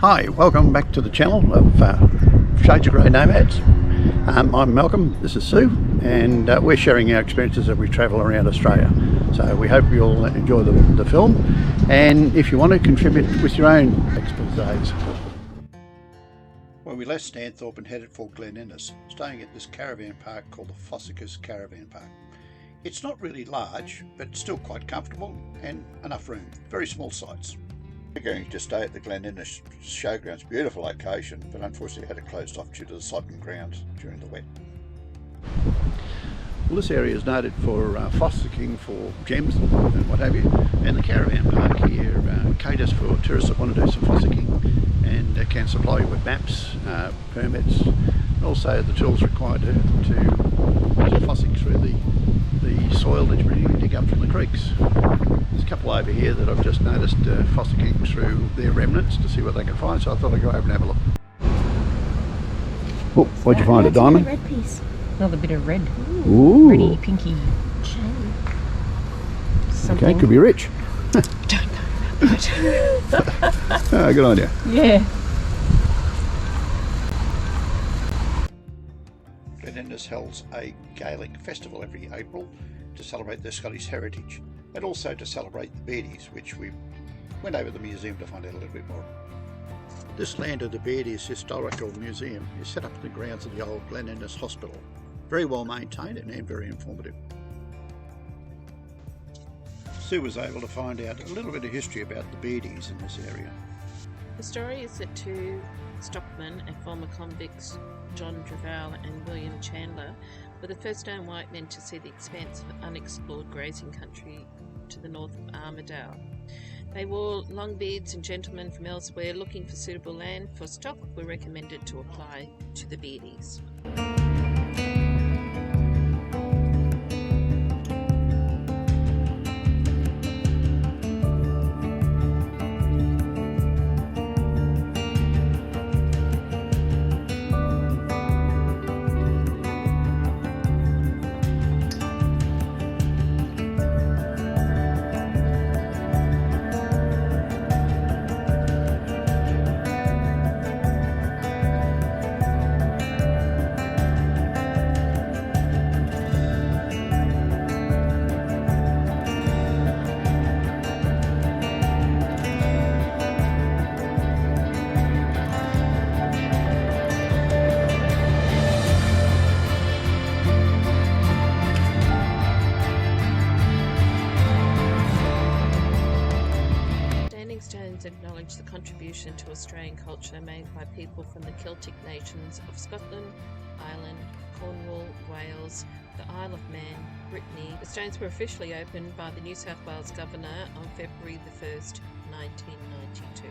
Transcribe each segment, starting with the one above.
Hi, welcome back to the channel of Shades of Grey Nomads. I'm Malcolm, this is Sue, and we're sharing our experiences as we travel around Australia. So we hope you'll enjoy the film, and if you want to contribute with your own exposés. Well, we left Stanthorpe and headed for Glen Innis, staying at this caravan park called the Fossicus Caravan Park. It's not really large, but still quite comfortable and enough room. Very small sites. We're going to stay at the Glen Innis Showgrounds. Beautiful location, but unfortunately had it closed off due to the sodden ground during the wet. Well, this area is noted for fossicking for gems and what have you, and the caravan park here caters for tourists that want to do some fossicking and can supply you with maps, permits, and also the tools required to fossick through the soil that you dig up from the creeks. There's a couple over here that I've just noticed fossicking through their remnants to see what they can find, so I thought I'd go over and have a look. Oh, what'd you find, a diamond? Red piece. Another bit of red. Ooh. Reddy, pinky. Something. Okay, could be rich. I don't know about that. Oh, good on you. Yeah. Glen Innis holds a Gaelic festival every April to celebrate their Scottish heritage, and also to celebrate the Beardies, which we went over to the museum to find out a little bit more. This Land of the Beardies Historical Museum is set up in the grounds of the old Glen Innis Hospital. Very well maintained and very informative. Sue was able to find out a little bit of history about the Beardies in this area. The story is that two stockmen and former convicts, John Draval and William Chandler, were the first known white men to see the expanse of unexplored grazing country to the north of Armidale. They wore long beards, and gentlemen from elsewhere looking for suitable land for stock were recommended to apply to the Beardies. Stones acknowledge the contribution to Australian culture made by people from the Celtic nations of Scotland, Ireland, Cornwall, Wales, the Isle of Man, Brittany. The stones were officially opened by the New South Wales Governor on February the 1st, 1992.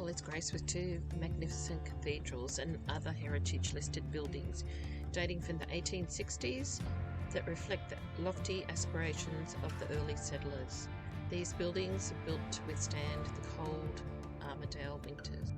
Is graced with two magnificent cathedrals and other heritage-listed buildings dating from the 1860s that reflect the lofty aspirations of the early settlers. These buildings are built to withstand the cold Armidale winters.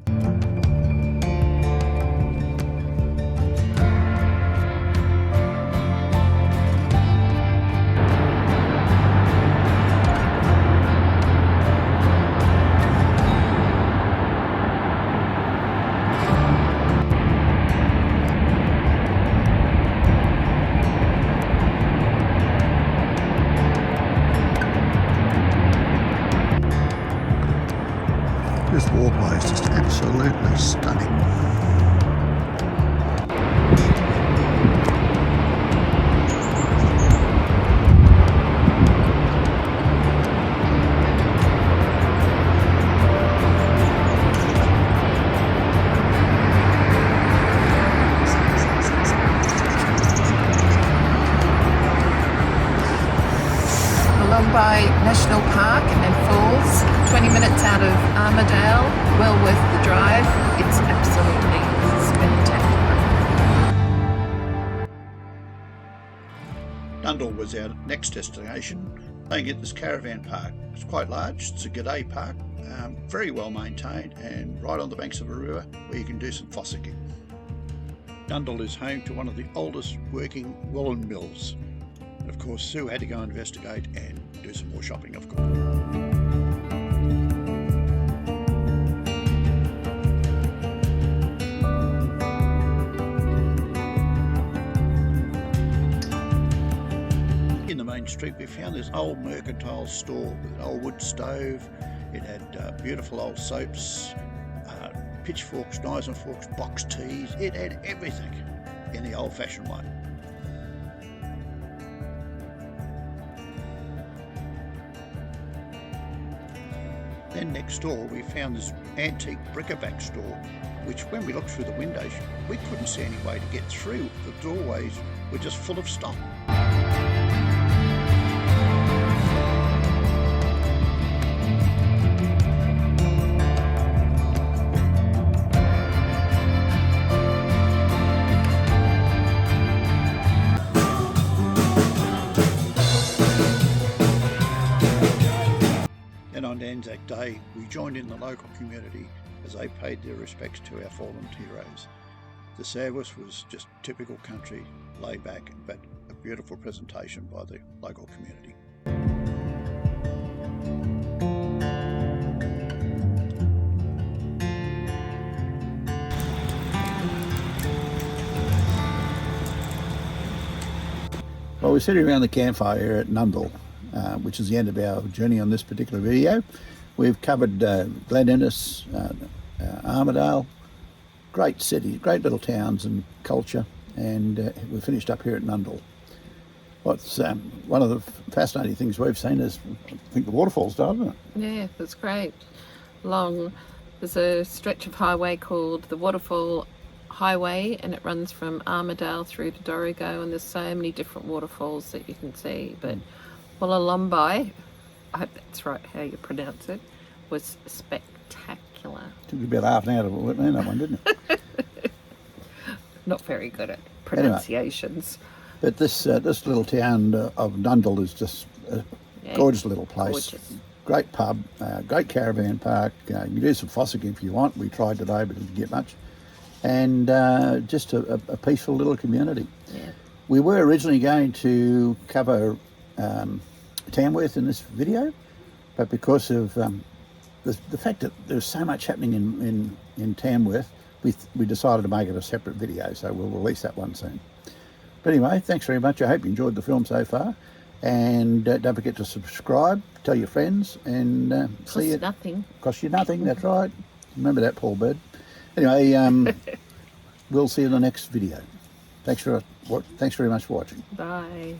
This walkway is just absolutely stunning. Nundle was our next destination. Staying at this caravan park. It's quite large, it's a g'day park, very well maintained and right on the banks of a river where you can do some fossicking. Nundle is home to one of the oldest working woolen mills. And of course Sue had to go investigate and do some more shopping, of course. In the main street we found this old mercantile store with an old wood stove. It had beautiful old soaps, pitchforks, knives and forks, box teas. It had everything in the old-fashioned way. Then next door we found this antique bric-a-brac store, which when we looked through the windows we couldn't see any way to get through. The doorways were just full of stock. And on Anzac Day, we joined in the local community as they paid their respects to our fallen heroes. The service was just typical country, laid back, but a beautiful presentation by the local community. Well, we're sitting around the campfire here at Nundle, which is the end of our journey on this particular video. We've covered Glen Innis, Armidale, great cities, great little towns and culture, and we finished up here at Nundle. What's one of the fascinating things we've seen is, I think, the waterfalls, doesn't it? Yeah, that's great. There's a stretch of highway called the Waterfall Highway, and it runs from Armidale through to Dorrigo, and there's so many different waterfalls that you can see. But Wollolombi, I hope that's right how you pronounce it, was spectacular. Took you about half an hour to learn that one, didn't it? Not very good at pronunciations. Anyway, but this little town of Nundle is just a gorgeous little place. Gorgeous. Great pub, great caravan park. You can do some fossicking if you want. We tried today but didn't get much. And just a peaceful little community. Yeah. We were originally going to cover Tamworth in this video, but because of the fact that there's so much happening in Tamworth, we decided to make it a separate video, so we'll release that one soon. But anyway, thanks very much. I hope you enjoyed the film so far, and don't forget to subscribe, tell your friends, and see you. Costs nothing. Costs you nothing, that's right. Remember that, Paul Bird. Anyway, we'll see you in the next video. Thanks very much for watching. Bye.